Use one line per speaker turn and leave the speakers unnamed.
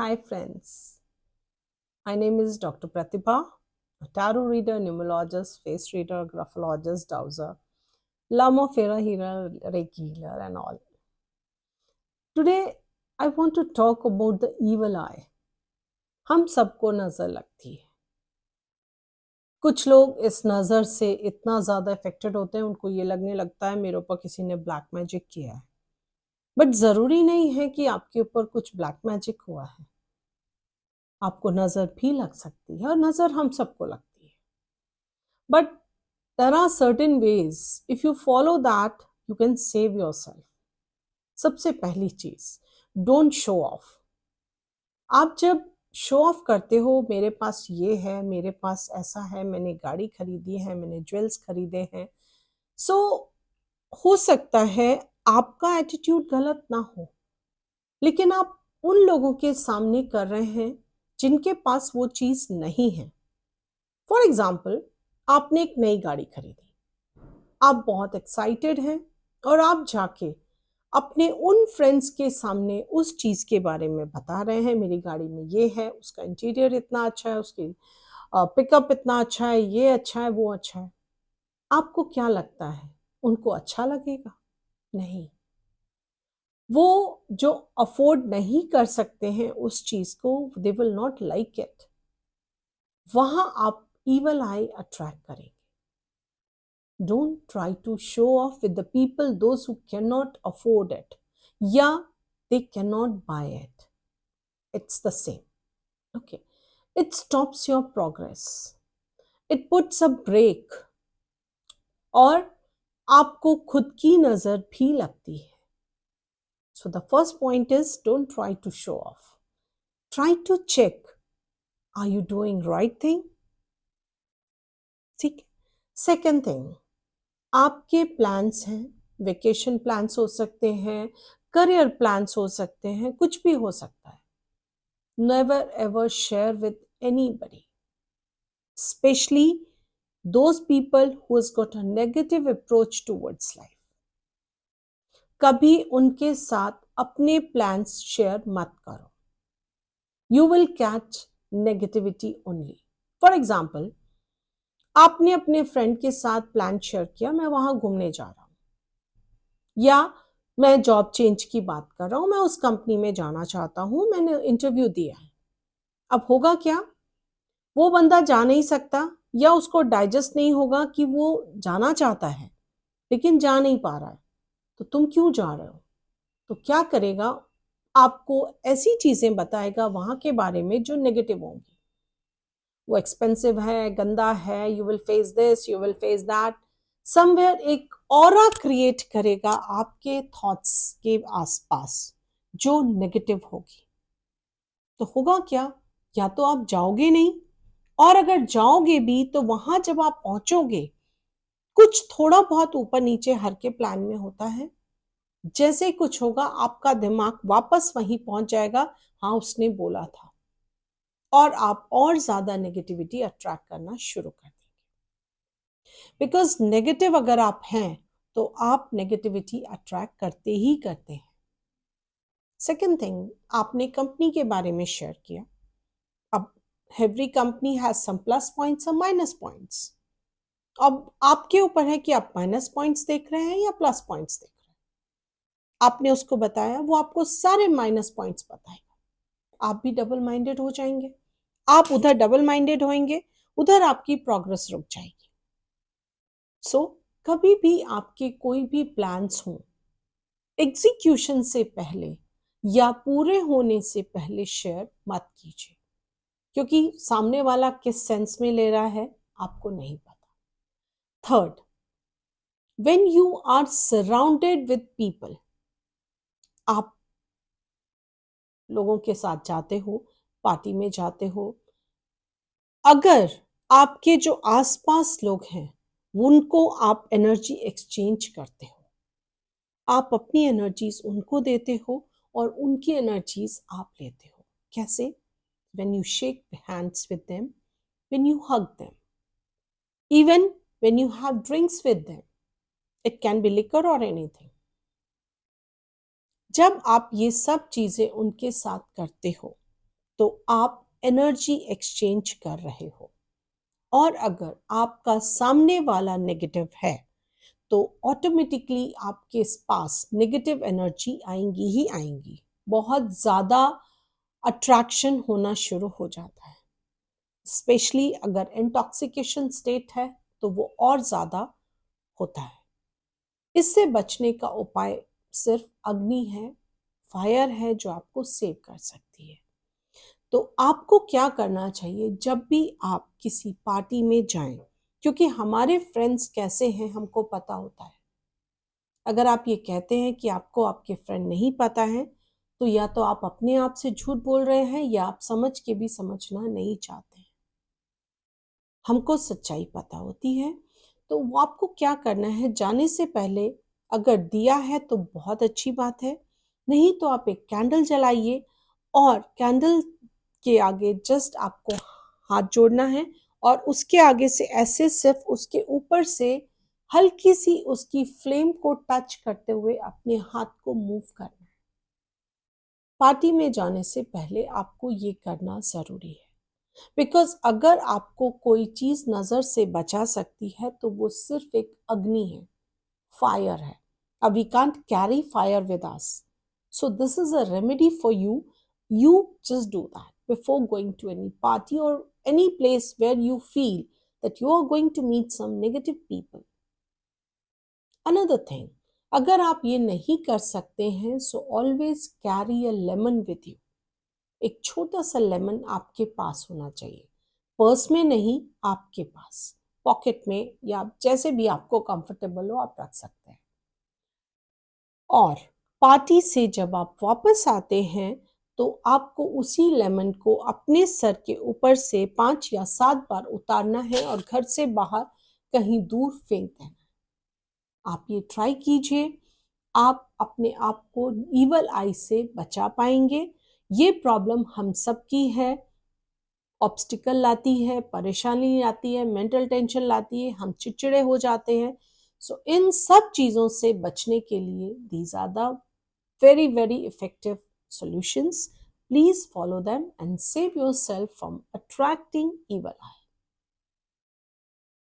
Hi friends. My name is Dr. Pratibha, a tarot reader, numerologist, face reader, graphologist, dowser, Lama Fera healer, Reiki healer, and all. Today, I want to talk about the evil eye. हम सबको नजर लगती है. कुछ लोग इस नजर से इतना ज्यादा इफेक्टेड होते हैं, उनको ये लगने लगता है मेरे ऊपर किसी ने ब्लैक मैजिक किया है. बट जरूरी नहीं है कि आपके ऊपर कुछ ब्लैक मैजिक हुआ है. आपको नजर भी लग सकती है और नजर हम सबको लगती है. But there are certain ways, if you follow that, you can save yourself. सबसे पहली चीज, don't show off. आप जब शो ऑफ करते हो, मेरे पास ये है, मेरे पास ऐसा है, मैंने गाड़ी खरीदी है, मैंने ज्वेल्स खरीदे हैं, सो हो सकता है आपका एटीट्यूड गलत ना हो, लेकिन आप उन लोगों के सामने कर रहे हैं जिनके पास वो चीज नहीं है. फॉर एग्जाम्पल, आपने एक नई गाड़ी खरीदी, आप बहुत एक्साइटेड हैं और आप जाके अपने उन फ्रेंड्स के सामने उस चीज के बारे में बता रहे हैं, मेरी गाड़ी में ये है, उसका इंटीरियर इतना अच्छा है, उसकी पिकअप इतना अच्छा है, ये अच्छा है, वो अच्छा है. आपको क्या लगता है उनको अच्छा लगेगा? नहीं. वो जो अफोर्ड नहीं कर सकते हैं उस चीज को, they will not like it. वहां आप evil eye अट्रैक्ट करेंगे. Don't try to show off with the people, those who cannot afford it. Yeah, they cannot buy it. It's the same. Okay. It stops your progress. It puts a break. और आपको खुद की नजर भी लगती है. So the first point is, don't try to show off. Try to check. Are you doing right thing? ठीक. Second thing, आपके प्लान्स हैं, वेकेशन प्लान्स हो सकते हैं, करियर प्लान्स हो सकते हैं, कुछ भी हो सकता है. Never ever share with anybody, specially those people who has got a negative approach towards life. कभी उनके साथ अपने प्लान्स शेयर मत करो. You will catch negativity only. For example, आपने अपने फ्रेंड के साथ प्लान शेयर किया, मैं वहां घूमने जा रहा हूं, या मैं जॉब चेंज की बात कर रहा हूं, मैं उस कंपनी में जाना चाहता हूं, मैंने इंटरव्यू दिया है. अब होगा क्या, वो बंदा जा नहीं सकता, या उसको डाइजेस्ट नहीं होगा कि वो जाना चाहता है लेकिन जा नहीं पा रहा है. तो तुम क्यों जा रहे हो? तो क्या करेगा, आपको ऐसी चीजें बताएगा वहां के बारे में जो नेगेटिव होंगी. वो एक्सपेंसिव है, गंदा है, you will face this, you will face that. Somewhere एक ऑरा क्रिएट करेगा आपके थॉट्स के आसपास जो नेगेटिव होगी. तो होगा क्या, या तो आप जाओगे नहीं, और अगर जाओगे भी तो वहां जब आप पहुंचोगे, कुछ थोड़ा बहुत ऊपर नीचे हर के प्लान में होता है. जैसे ही कुछ होगा, आपका दिमाग वापस वहीं पहुंच जाएगा, हाँ उसने बोला था, और आप और ज्यादा नेगेटिविटी अट्रैक्ट करना शुरू कर देंगे. बिकॉज नेगेटिव अगर आप हैं तो आप नेगेटिविटी अट्रैक्ट करते ही करते हैं. सेकेंड थिंग, आपने कंपनी के बारे में शेयर किया. अब every company has some plus points और माइनस पॉइंट्स. अब आपके ऊपर है कि आप माइनस पॉइंट्स देख रहे हैं या प्लस पॉइंट्स देख रहे हैं. आपने उसको बताया, वो आपको सारे माइनस पॉइंट्स बताएगा. आप भी डबल माइंडेड हो जाएंगे. आप उधर डबल माइंडेड होंगे, उधर आपकी प्रोग्रेस रुक जाएगी. सो कभी भी आपके कोई भी प्लान्स हो, एग्जीक्यूशन से पहले या पूरे होने से पहले शेयर मत कीजिए, क्योंकि सामने वाला किस सेंस में ले रहा है आपको नहीं पता. Third, when you are surrounded with people, आप लोगों के साथ जाते हो, पार्टी में जाते हो, अगर आपके जो आसपास लोग हैं उनको आप एनर्जी एक्सचेंज करते हो, आप अपनी एनर्जीज उनको देते हो और उनकी एनर्जीज आप लेते हो. कैसे? when you shake hands with them, when you hug them, even when you have drinks with them, it can be liquor or anything. जब आप ये सब चीजें उनके साथ करते हो तो आप एनर्जी एक्सचेंज कर रहे हो। और अगर आपका सामने वाला नेगेटिव है तो ऑटोमेटिकली आपके पास नेगेटिव एनर्जी आएंगी ही आएंगी। बहुत ज़्यादा अट्रैक्शन होना शुरू हो जाता है। स्पेशली अगर इंटॉक्सिकेशन स्टेट है तो वो और ज़्यादा होता है। इससे बचने का उपाय सिर्फ अग्नि है, फायर है जो आपको सेव कर सकती है। तो आपको क्या करना चाहिए जब भी आप किसी पार्टी में जाएं, क्योंकि हमारे फ्रेंड्स कैसे हैं हमको पता होता है। अगर आप ये कहते हैं कि आपको आपके फ्रेंड नहीं पता है तो या तो आप अपने आप से झूठ बोल रहे हैं या आप समझ के भी समझना नहीं चाहते हैं। हमको सच्चाई पता होती है। तो वो आपको क्या करना है, जाने से पहले अगर दिया है तो बहुत अच्छी बात है, नहीं तो आप एक कैंडल जलाइए और कैंडल के आगे जस्ट आपको हाथ जोड़ना है और उसके आगे से ऐसे सिर्फ उसके ऊपर से हल्की सी उसकी फ्लेम को टच करते हुए अपने हाथ को मूव करना है। पार्टी में जाने से पहले आपको ये करना जरूरी है, बिकॉज अगर आपको कोई चीज नजर से बचा सकती है तो वो सिर्फ एक अग्नि है, फायर है। अब we can't carry fire with us, so this is a remedy for you. You just do that before going to any party or any place where you feel that you are going to meet some negative people. Another thing, अगर आप ये नहीं कर सकते हैं so always carry a lemon with you. एक छोटा सा लेमन आपके पास होना चाहिए, पर्स में नहीं, आपके पास पॉकेट में या जैसे भी आपको कंफर्टेबल हो आप रख सकते हैं। और पार्टी से जब आप वापस आते हैं तो आपको उसी लेमन को अपने सर के ऊपर से 5 या 7 बार उतारना है और घर से बाहर कहीं दूर फेंक देना। आप ये ट्राई कीजिए, आप अपने आप को ईवल आई से बचा पाएंगे। ये प्रॉब्लम हम सबकी है, ऑब्स्टिकल लाती है, परेशानी लाती है, मेंटल टेंशन लाती है, हम चिड़चिड़े हो जाते हैं। सो इन सब चीज़ों से बचने के लिए these are the very effective solutions. Please follow them and save yourself from attracting evil eye.